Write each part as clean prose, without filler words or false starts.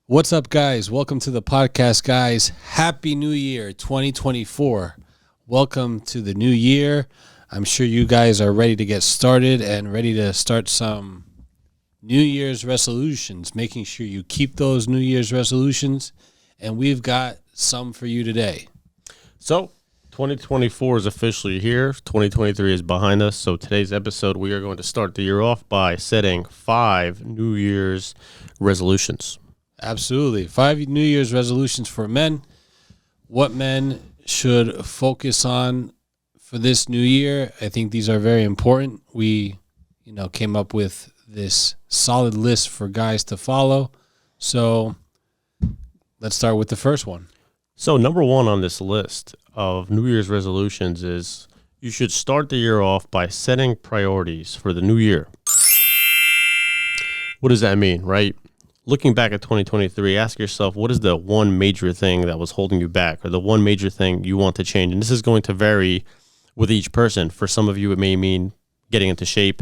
What's up, guys? Welcome to the podcast, guys. Happy New Year 2024. Welcome to the new year. I'm sure you guys are ready to get started and ready to start some New Year's resolutions, making sure you keep those New Year's resolutions. And we've got some for you today. So 2024 is officially here. 2023 is behind us. So today's episode, we are going to start the year off by setting 5 New Year's resolutions. Absolutely. 5 New Year's resolutions for men. What men should focus on for this new year. I think these are very important. We, came up with this solid list for guys to follow. So let's start with the first one. So number 1 on this list of New Year's resolutions is you should start the year off by setting priorities for the new year. What does that mean, right? Looking back at 2023, ask yourself, what is the one major thing that was holding you back, or the one major thing you want to change? And this is going to vary with each person. For some of you, it may mean getting into shape.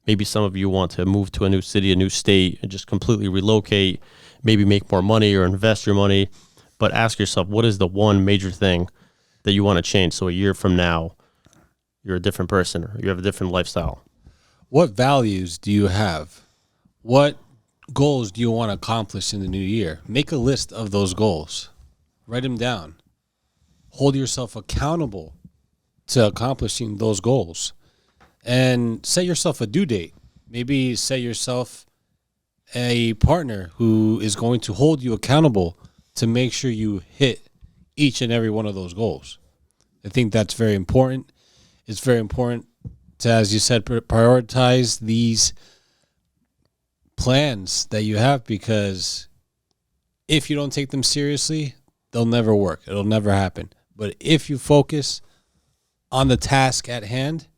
Maybe some of you want to move to a new city, a new state, and just completely relocate, maybe make more money or invest your money. But ask yourself, what is the one major thing that you want to change? So a year from now, you're a different person, or you have a different lifestyle. What values do you have? What goals do you want to accomplish in the new year? Make a list of those goals. Write them down. Hold yourself accountable to accomplishing those goals. And set yourself a due date. Maybe set yourself a partner who is going to hold you accountable to make sure you hit each and every one of those goals. I think that's very important. It's very important to, as you said, prioritize these plans that you have, because if you don't take them seriously, they'll never work. It'll never happen. But if you focus on the task at hand,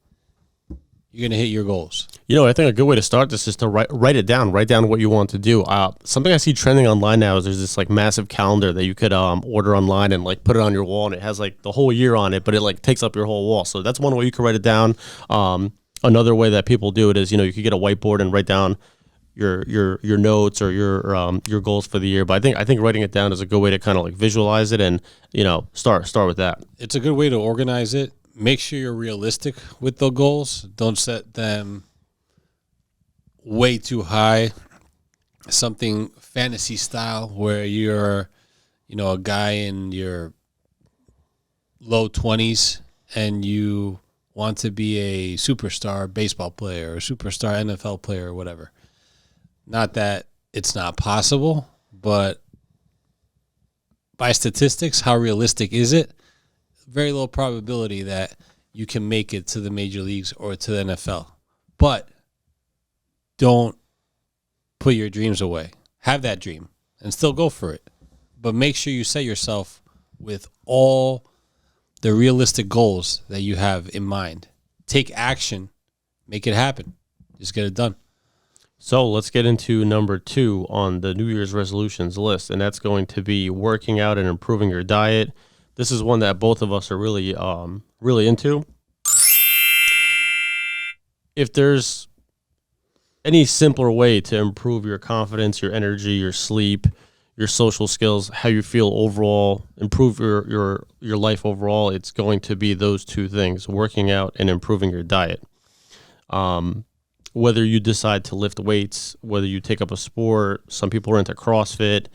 you're going to hit your goals. I think a good way to start this is to write it down. Write down what you want to do. Something I see trending online now is there's this massive calendar that you could order online and put it on your wall, and it has the whole year on it, but it takes up your whole wall. So that's one way you can write it down. Another way that people do it is, you could get a whiteboard and write down your notes or your goals for the year. But I think writing it down is a good way to kind of visualize it and start with that. It's a good way to organize it. Make sure you're realistic with the goals. Don't set them way too high. Something fantasy style where you're a guy in your low 20s and you want to be a superstar baseball player or superstar NFL player or whatever. Not that it's not possible, but by statistics, how realistic is it? Very low probability that you can make it to the major leagues or to the NFL. But don't put your dreams away. Have that dream and still go for it. But make sure you set yourself with all the realistic goals that you have in mind. Take action. Make it happen. Just get it done. So let's get into number 2 on the New Year's resolutions list, and that's going to be working out and improving your diet. This is one that both of us are really into. If there's any simpler way to improve your confidence, your energy, your sleep, your social skills, how you feel overall, improve your life overall, it's going to be those 2 things, working out and improving your diet. Whether you decide to lift weights, whether you take up a sport, some people are into CrossFit,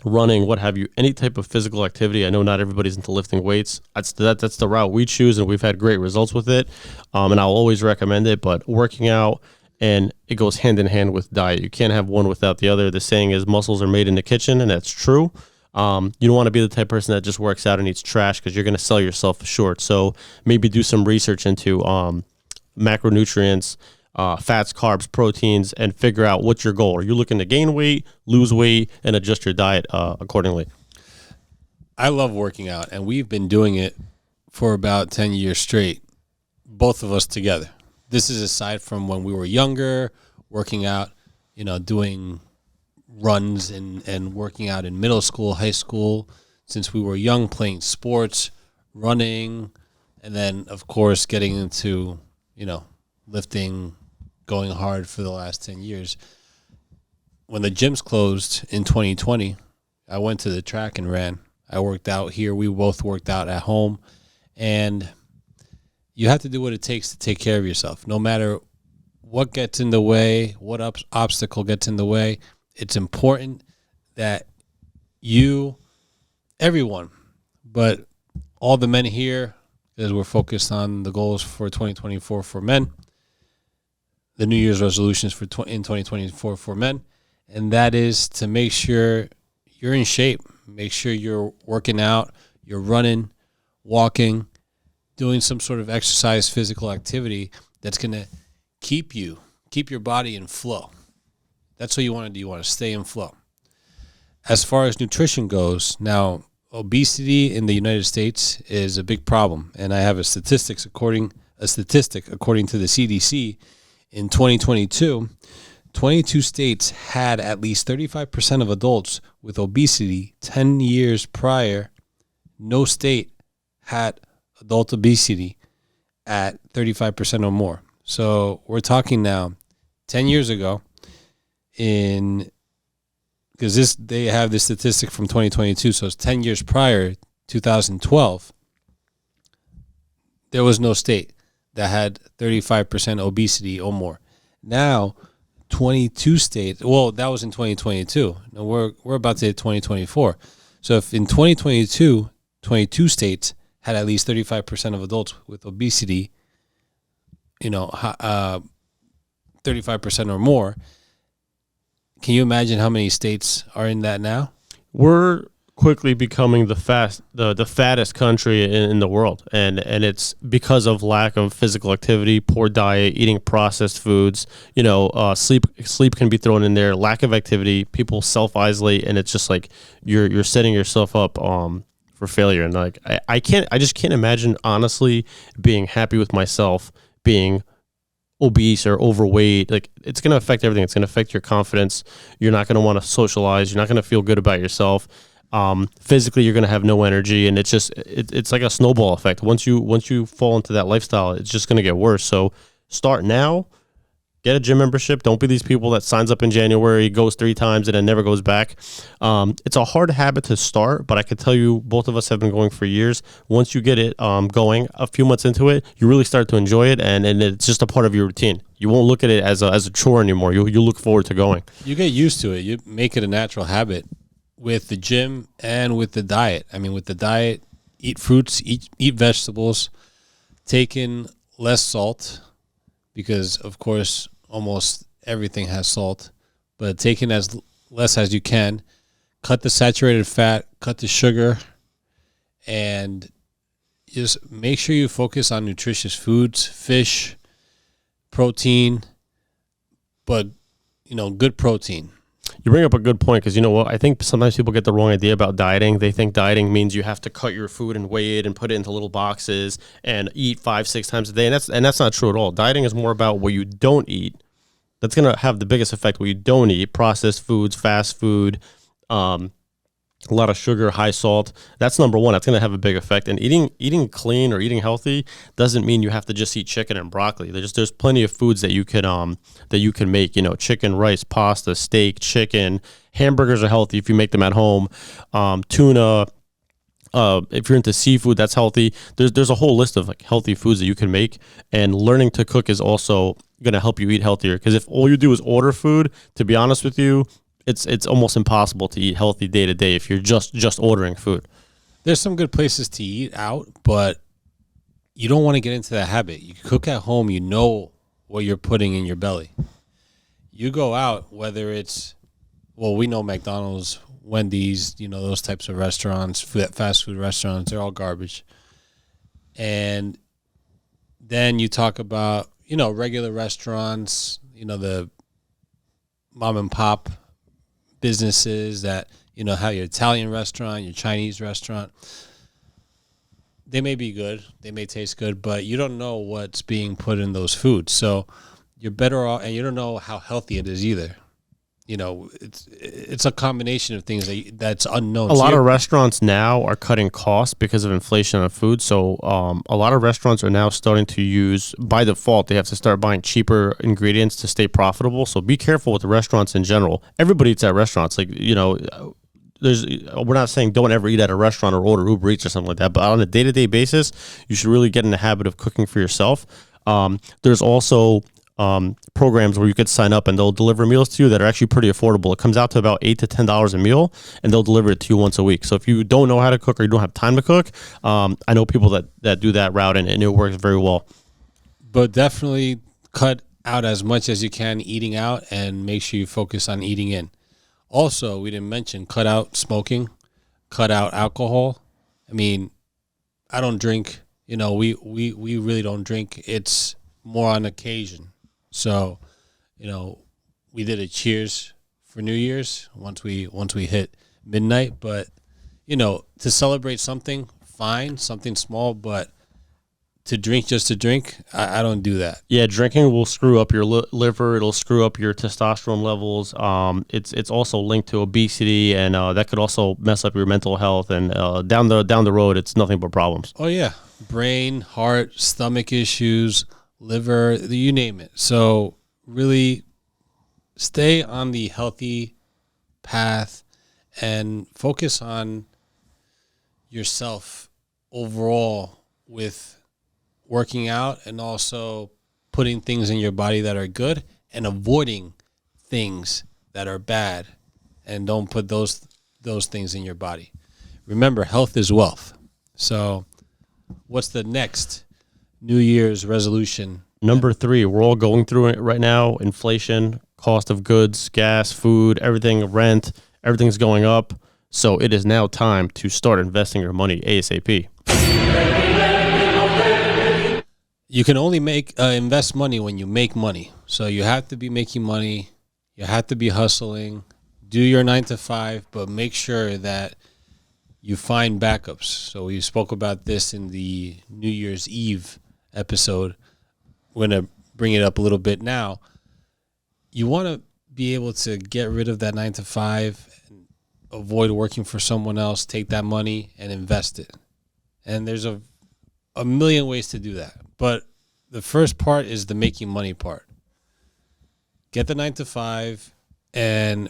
running, what have you, any type of physical activity. I know not everybody's into lifting weights. That's the route we choose, and we've had great results with it. And I'll always recommend it, but working out, and it goes hand in hand with diet. You can't have one without the other. The saying is muscles are made in the kitchen, and that's true. You don't want to be the type of person that just works out and eats trash, because you're going to sell yourself short. So maybe do some research into macronutrients, fats, carbs, proteins, and figure out what's your goal. Are you looking to gain weight, lose weight, and adjust your diet accordingly? I love working out, and we've been doing it for about 10 years straight, both of us together. This is aside from when we were younger, working out, doing runs and working out in middle school, high school, since we were young, playing sports, running, and then, of course, getting into lifting, going hard for the last 10 years. when the gyms closed in 2020, I went to the track and ran. I worked out here. We both worked out at home. And you have to do what it takes to take care of yourself. No matter what gets in the way, what obstacle gets in the way, it's important that you, everyone, but all the men here, as we're focused on the goals for 2024 for men, the New Year's resolutions for in 2024 for men, and that is to make sure you're in shape. Make sure you're working out, you're running, walking, doing some sort of exercise, physical activity that's going to keep your body in flow. That's what you want to do. You want to stay in flow. As far as nutrition goes, now obesity in the United States is a big problem, and I have a statistic according to the CDC. In 2022, 22 states had at least 35% of adults with obesity. 10 years prior, no state had adult obesity at 35% or more. So we're talking now 10 years ago because they have this statistic from 2022, so it's 10 years prior, 2012, there was no state that had 35% obesity or more. Now, 22 states, well, that was in 2022. Now we're about to hit 2024. So if in 2022, 22 states had at least 35% of adults with obesity, 35% or more, can you imagine how many states are in that now? We're quickly becoming the fattest country in the world, and it's because of lack of physical activity, poor diet, eating processed foods. Sleep can be thrown in there. Lack of activity, people self-isolate, and it's just like you're setting yourself up for failure. And like I just can't imagine honestly being happy with myself being obese or overweight. Like, it's going to affect everything. It's going to affect your confidence. You're not going to want to socialize. You're not going to feel good about yourself. Physically, you're going to have no energy, and it's like a snowball effect. Once you fall into that lifestyle, it's just going to get worse. So start now. Get a gym membership. Don't be these people that signs up in January, goes 3 times, and then never goes back. It's a hard habit to start, but I can tell you both of us have been going for years. Once you get it going, a few months into it, you really start to enjoy it, and it's just a part of your routine. You won't look at it as a chore anymore. You look forward to going. You get used to it. You make it a natural habit with the gym and with the diet. I mean, with the diet, eat fruits, eat vegetables, take in less salt, because, of course, almost everything has salt, but take in as less as you can. Cut the saturated fat, cut the sugar, and just make sure you focus on nutritious foods, fish, protein, but, good protein. You bring up a good point, because you know what? I think sometimes people get the wrong idea about dieting. They think dieting means you have to cut your food and weigh it and put it into little boxes and eat 5-6 times a day, and that's not true at all. Dieting is more about what you don't eat. That's going to have the biggest effect. What you don't eat: processed foods, fast food, a lot of sugar, high salt. That's number one. That's going to have a big effect. And eating clean or eating healthy doesn't mean you have to just eat chicken and broccoli. There's plenty of foods that you can make. Chicken, rice, pasta, steak, chicken. Hamburgers are healthy if you make them at home. Tuna. If you're into seafood, that's healthy. There's a whole list of like healthy foods that you can make, and learning to cook is also going to help you eat healthier. Because if all you do is order food, to be honest with you, it's almost impossible to eat healthy day to day if you're just ordering food. There's some good places to eat out, but you don't want to get into that habit. You cook at home, you know what you're putting in your belly. You go out, whether it's, we know McDonald's, Wendy's, those types of restaurants, fast food restaurants, they're all garbage. And then you talk about, regular restaurants, the mom and pop businesses that, have your Italian restaurant, your Chinese restaurant. They may be good, they may taste good, but you don't know what's being put in those foods. So you're better off, and you don't know how healthy it is either. it's a combination of things that's unknown. A lot of restaurants now are cutting costs because of inflation on food. So a lot of restaurants are now starting to use, by default, they have to start buying cheaper ingredients to stay profitable. So be careful with the restaurants in general. Everybody eats at restaurants. Like, we're not saying don't ever eat at a restaurant or order Uber Eats or something like that. But on a day-to-day basis, you should really get in the habit of cooking for yourself. There's also programs where you could sign up and they'll deliver meals to you that are actually pretty affordable. It comes out to about $8 to $10 a meal, and they'll deliver it to you once a week. So if you don't know how to cook or you don't have time to cook, I know people that do that route, and it works very well. But definitely cut out as much as you can eating out, and make sure you focus on eating in. Also, we didn't mention, cut out smoking, cut out alcohol. I mean, I don't drink. We really don't drink. It's more on occasion. So, we did a cheers for New Year's once we hit midnight. But, to celebrate something, fine, something small, but to drink just to drink, I don't do that. Yeah, drinking will screw up your liver. It'll screw up your testosterone levels. It's also linked to obesity, and that could also mess up your mental health. And down the road, it's nothing but problems. Oh yeah, brain, heart, stomach issues, liver, you name it. So really stay on the healthy path and focus on yourself overall with working out, and also putting things in your body that are good and avoiding things that are bad, and don't put those things in your body. Remember, health is wealth. So what's the next New Year's resolution? Number 3, we're all going through it right now. Inflation, cost of goods, gas, food, everything, rent, everything's going up. So it is now time to start investing your money ASAP. You can only invest money when you make money. So you have to be making money. You have to be hustling. Do your 9 to 5, but make sure that you find backups. So we spoke about this in the New Year's Eve episode. We're going to bring it up a little bit now. You want to be able to get rid of that 9 to 5 and avoid working for someone else. Take that money and invest it. And there's a million ways to do that. But the first part is the making money part. Get the 9 to 5 and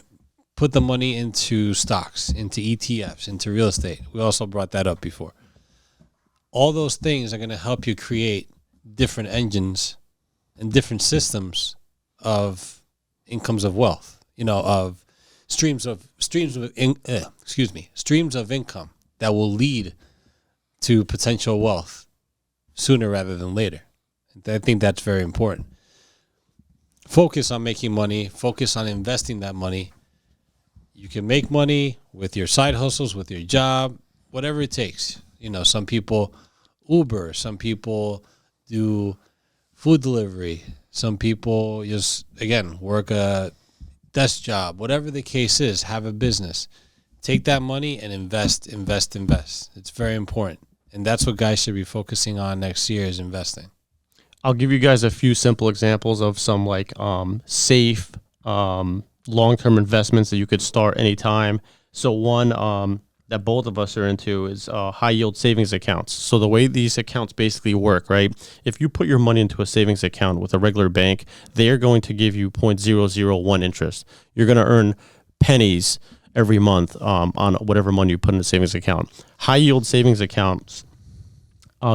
put the money into stocks, into ETFs, into real estate. We also brought that up before. All those things are going to help you create different engines and different systems of incomes of wealth, of streams of income that will lead to potential wealth sooner rather than later. I think that's very important. Focus on making money. Focus on investing that money. You can make money with your side hustles, with your job, whatever it takes. Some people Uber. Some people do food delivery. Some people just, again, work a desk job. Whatever the case is, have a business. Take that money and invest. It's very important. And that's what guys should be focusing on next year, is investing. I'll give you guys a few simple examples of some safe long-term investments that you could start anytime. So one that both of us are into is high-yield savings accounts. So the way these accounts basically work, right? If you put your money into a savings account with a regular bank, they're going to give you 0.001 interest. You're going to earn pennies every month on whatever money you put in a savings account. High-yield savings accounts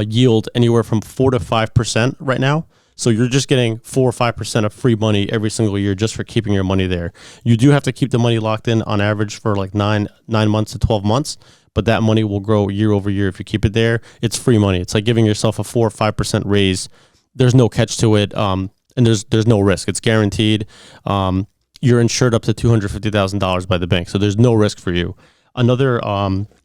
yield anywhere from 4 to 5% right now. So you're just getting 4 or 5% of free money every single year just for keeping your money there. You do have to keep the money locked in on average for like 9 months to 12 months, but that money will grow year over year if you keep it there. It's free money. It's like giving yourself a 4 or 5% raise. There's no catch to it, and there's no risk. It's guaranteed. You're insured up to $250,000 by the bank, so there's no risk for you. Another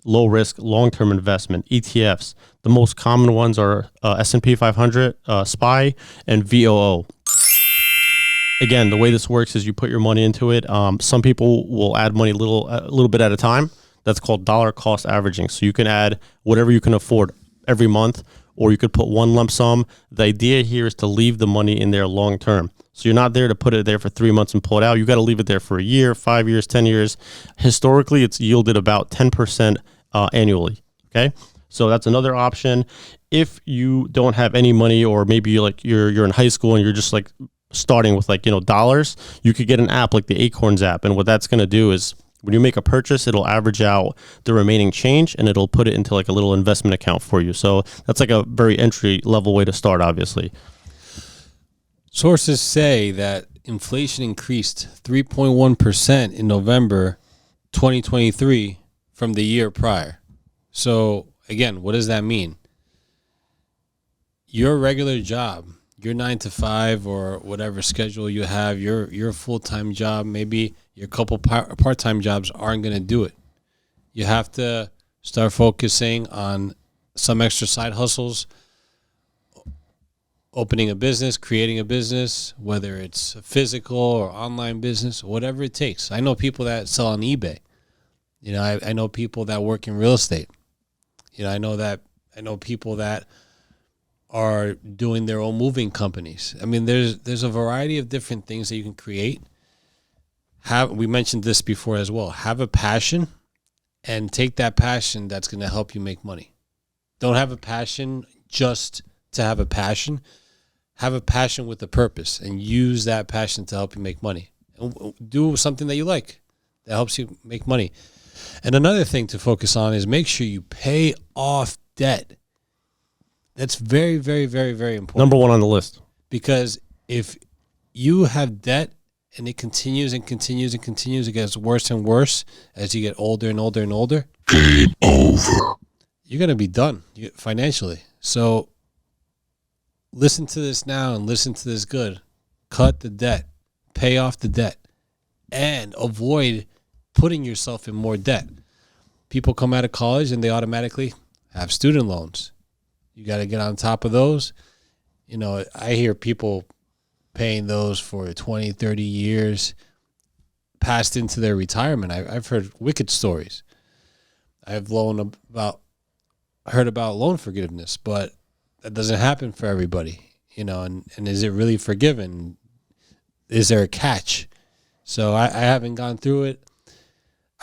low-risk, long-term investment, ETFs. The most common ones are S&P 500, SPY, and VOO. Again, the way this works is you put your money into it. Some people will add money a little bit at a time. That's called dollar cost averaging. So you can add whatever you can afford every month, or you could put one lump sum. The idea here is to leave the money in there long-term. So you're not there to put it there for 3 months and pull it out. You got to leave it there for a year, 5 years, 10 years. Historically, it's yielded about 10% annually. Okay, so that's another option. If you don't have any money, or maybe you're in high school and you're just like starting with dollars, you could get an app like the Acorns app, and what that's going to do is when you make a purchase, it'll average out the remaining change and it'll put it into like a little investment account for you. So that's like a very entry level way to start, obviously. Sources say that inflation increased 3.1% in November 2023 from the year prior. So again, what does that mean? Your regular job, your 9 to 5 or whatever schedule you have, your full-time job, maybe your couple part-time jobs aren't going to do it. You have to start focusing on some extra side hustles, opening a business, creating a business, whether it's a physical or online business, whatever it takes. I know people that sell on eBay. I know people that work in real estate. I know people that are doing their own moving companies. I mean, there's a variety of different things that you can create. We mentioned this before as well. Have a passion and take that passion that's going to help you make money. Don't have a passion just to have a passion. Have a passion with a purpose and use that passion to help you make money. And do something that you like that helps you make money. And another thing to focus on is make sure you pay off debt. That's very, very, very, very important. Number one on the list. Because if you have debt and it continues and continues and continues, it gets worse and worse as you get older and older and older. Game over. You're going to be done financially. So listen to this now and listen to this good. Cut the debt. Pay off the debt. And avoid putting yourself in more debt. People come out of college and they automatically have student loans. You got to get on top of those. I hear people paying those for 20, 30 years passed into their retirement. I've heard wicked stories. I've heard about loan forgiveness, but that doesn't happen for everybody, and is it really forgiven? Is there a catch? So I haven't gone through it.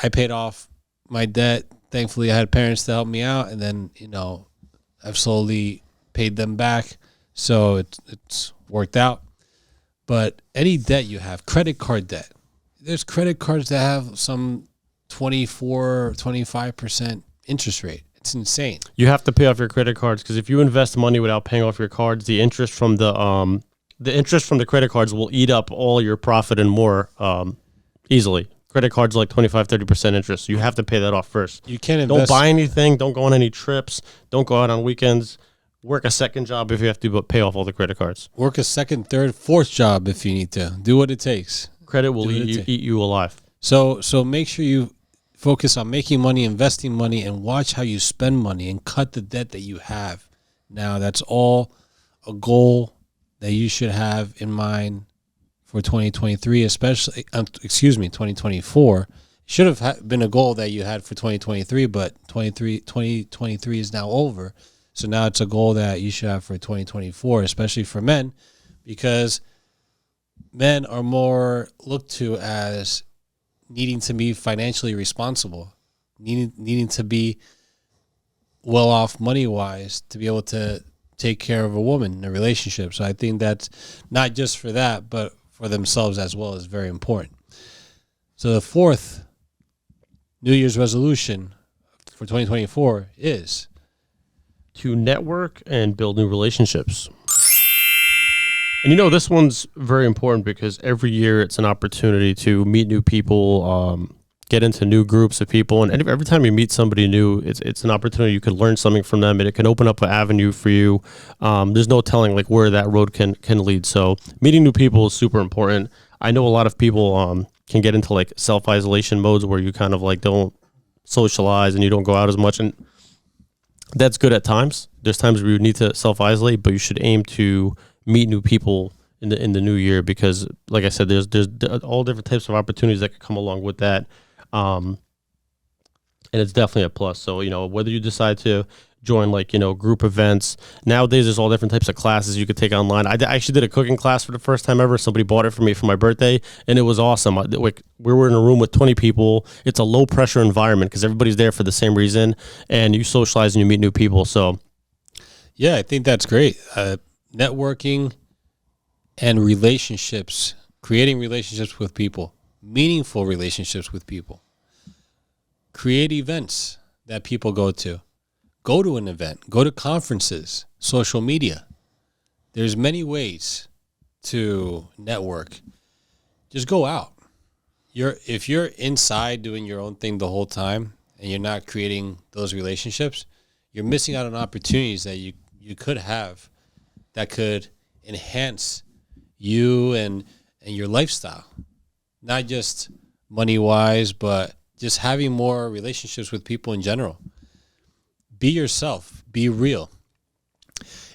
I paid off my debt. Thankfully, I had parents to help me out, and then, I've slowly paid them back. So it's worked out. But any debt you have, credit card debt, there's credit cards that have some 24, 25% interest rate. It's insane. You have to pay off your credit cards because if you invest money without paying off your cards, the interest from the credit cards will eat up all your profit and more easily. Credit cards are like 25, 30% interest. So you have to pay that off first. You can't invest. Don't buy anything. Don't go on any trips. Don't go out on weekends. Work a second job if you have to, but pay off all the credit cards. Work a second, third, fourth job if you need to. Do what it takes. Credit will eat you alive. So make sure you focus on making money, investing money, and watch how you spend money and cut the debt that you have. Now, that's all a goal that you should have in mind for 2023, especially, 2024. Should have been a goal that you had for 2023, but 2023 is now over. So now it's a goal that you should have for 2024, especially for men, because men are more looked to as needing to be financially responsible, needing to be well off money-wise to be able to take care of a woman in a relationship. So I think that's not just for that, but for themselves as well is very important. So the fourth New Year's resolution for 2024 is to network and build new relationships. And this one's very important because every year it's an opportunity to meet new people, get into new groups of people. And every time you meet somebody new, it's an opportunity. You can learn something from them, and it can open up an avenue for you. There's no telling like where that road can lead. So meeting new people is super important. I know a lot of people can get into like self-isolation modes where you kind of like don't socialize and you don't go out as much. And that's good at times. There's times where you need to self-isolate, but you should aim to meet new people in the new year because, like I said, there's all different types of opportunities that could come along with that. And it's definitely a plus. So, whether you decide to join like, group events. Nowadays, there's all different types of classes you could take online. I actually did a cooking class for the first time ever. Somebody bought it for me for my birthday, and it was awesome. We were in a room with 20 people. It's a low pressure environment because everybody's there for the same reason, and you socialize and you meet new people. So, yeah, I think that's great. Networking and relationships, creating relationships with people, meaningful relationships with people. Create events that people go to. Go to an event. Go to conferences, social media. There's many ways to network. Just go out. If you're inside doing your own thing the whole time and you're not creating those relationships, you're missing out on opportunities that you could have that could enhance you and your lifestyle. Not just money-wise, but just having more relationships with people in general. Be yourself. Be real.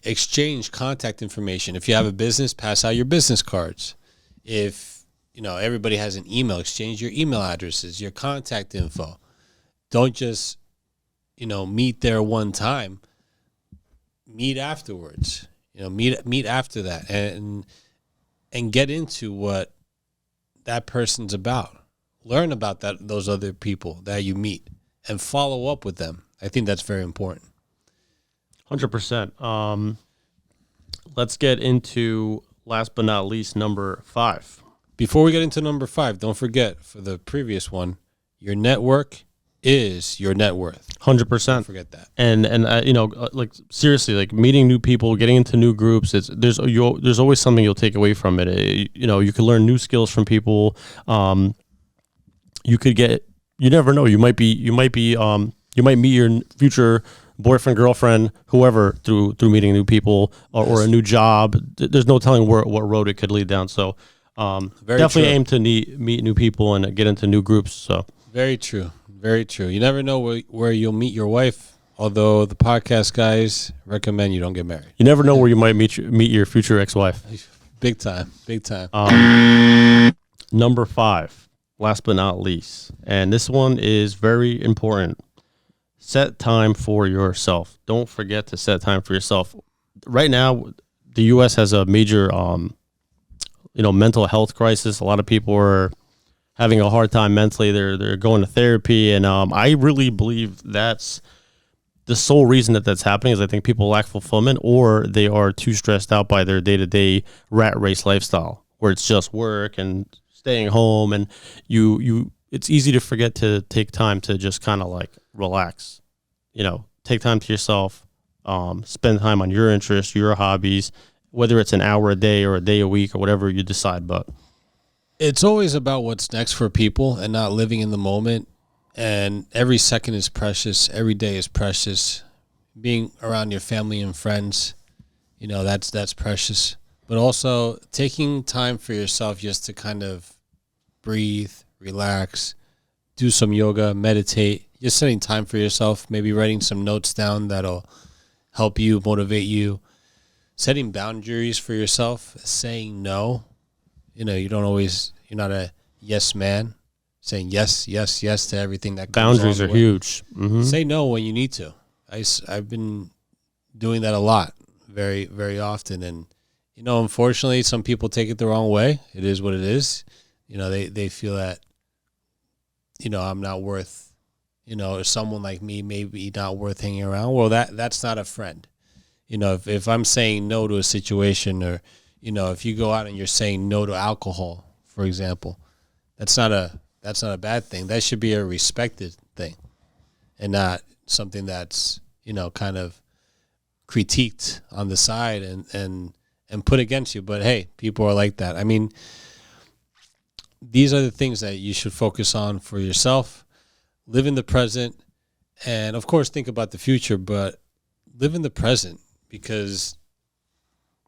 Exchange contact information. If you have a business, pass out your business cards. If, everybody has an email, exchange your email addresses, your contact info. Don't just, meet there one time. Meet afterwards. Meet after that and get into what that person's about. Learn about those other people that you meet and follow up with them. I think that's very important. 100%. Let's get into, last but not least, number 5. Before we get into number 5, don't forget, for the previous one, your network is your net worth. 100%. Don't forget that. And like seriously, like meeting new people, getting into new groups. There's always something you'll take away from it. You can learn new skills from people. You never know. You might meet your future boyfriend, girlfriend, whoever through meeting new people or a new job. There's no telling what road it could lead down. So definitely aim to meet new people and get into new groups. So very true. Very true. You never know where you'll meet your wife, although the podcast guys recommend you don't get married. You never know where you might meet your future ex-wife. Big time. Big time. Number 5, last but not least, and this one is very important. Set time for yourself. Don't forget to set time for yourself. Right now, the U.S. has a major, mental health crisis. A lot of people are having a hard time mentally. They're going to therapy, and I really believe that's the sole reason that's happening. Is I think people lack fulfillment, or they are too stressed out by their day-to-day rat race lifestyle, where it's just work and staying home, and it's easy to forget to take time to just kind of like relax. Take time to yourself, spend time on your interests, your hobbies, whether it's an hour a day or a day a week or whatever you decide, but it's always about what's next for people and not living in the moment. And every second is precious. Every day is precious. Being around your family and friends, that's precious. But also taking time for yourself just to kind of breathe, relax, do some yoga, meditate, just setting time for yourself, maybe writing some notes down that'll help you, motivate you, setting boundaries for yourself, saying no. You're not a yes man, saying yes to everything that comes boundaries are huge. Mm-hmm. Say no when you need to. I've been doing that a lot, very, very often. And, unfortunately, some people take it the wrong way. It is what it is. They feel that, I'm not worth, or someone like me maybe not worth hanging around. Well, that's not a friend. If I'm saying no to a situation, or, if you go out and you're saying no to alcohol, for example, that's not a bad thing. That should be a respected thing and not something that's, kind of critiqued on the side and put against you. But hey, people are like that. I mean, these are the things that you should focus on for yourself. Live in the present, and of course think about the future, but live in the present, because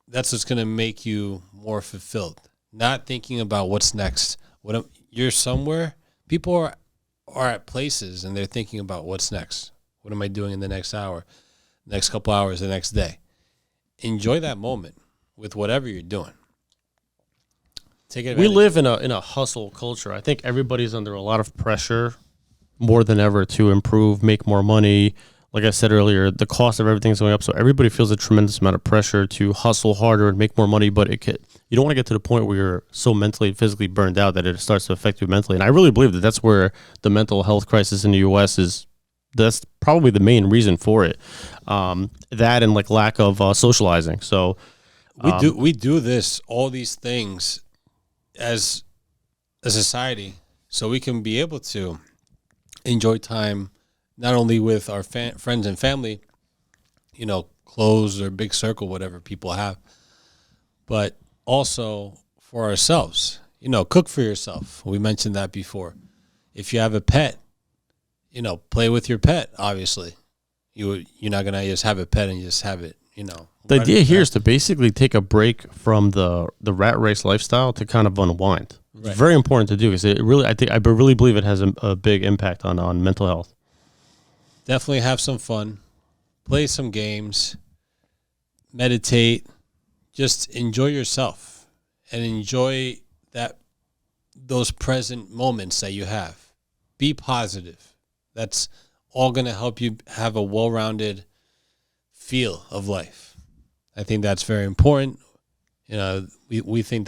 that's what's going to make you more fulfilled. Not thinking about what's next. You're somewhere. People are at places and they're thinking about what's next. What am I doing in the next hour, next couple hours, the next day? Enjoy that moment with whatever you're doing. Take advantage. We live in a hustle culture. I think everybody's under a lot of pressure more than ever to improve, make more money, like I said earlier, the cost of everything's going up, so everybody feels a tremendous amount of pressure to hustle harder and make more money. But you don't want to get to the point where you're so mentally and physically burned out that it starts to affect you mentally. And I really believe that that's where the mental health crisis in the U.S. is. That's probably the main reason for it. That and like lack of socializing. So we do all these things as a society, so we can be able to enjoy time not only with our friends and family, close or big circle, whatever people have, but also for ourselves. Cook for yourself. We mentioned that before. If you have a pet, play with your pet. Obviously, you're not gonna just have a pet and just have it. The idea here is to basically take a break from the rat race lifestyle to kind of unwind. Right. It's very important to do because I really believe it has a big impact on mental health. Definitely have some fun, play some games, meditate, just enjoy yourself and enjoy those present moments that you have. Be positive. That's all going to help you have a well-rounded feel of life. I think that's very important. We think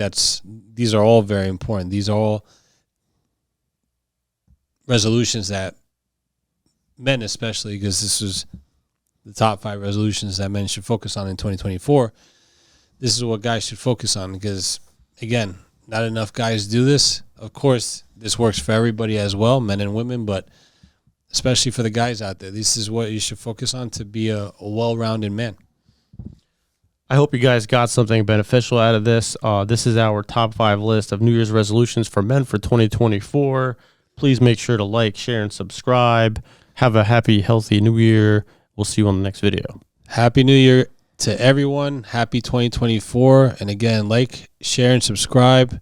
these are all very important. These are all resolutions that men, especially, because this was the top 5 resolutions that men should focus on in 2024. This is what guys should focus on because, again, not enough guys do this. Of course, this works for everybody as well, men and women, but especially for the guys out there, this is what you should focus on to be a well-rounded man. I hope you guys got something beneficial out of this. This is our top 5 list of New Year's resolutions for men for 2024. Please make sure to like, share, and subscribe. Have a happy, healthy New Year. We'll see you on the next video. Happy New Year to everyone. Happy 2024. And again, like, share, and subscribe.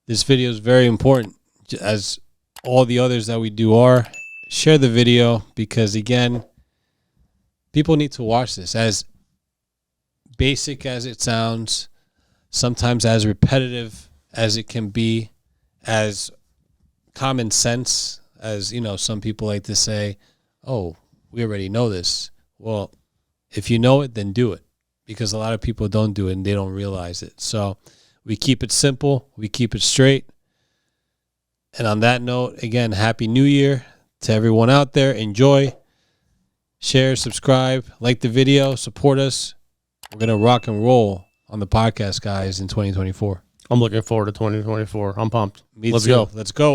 This video is very important, as all the others that we do are. Share the video because, again, people need to watch this. As basic as it sounds, sometimes as repetitive as it can be, as common sense as, some people like to say, oh, we already know this. Well, if you know it, then do it, because a lot of people don't do it and they don't realize it. So we keep it simple. We keep it straight. And on that note, again, Happy New Year to everyone out there. Enjoy, share, subscribe, like the video, support us. We're going to rock and roll on the podcast, guys, in 2024. I'm looking forward to 2024. I'm pumped. Let's go. Let's go.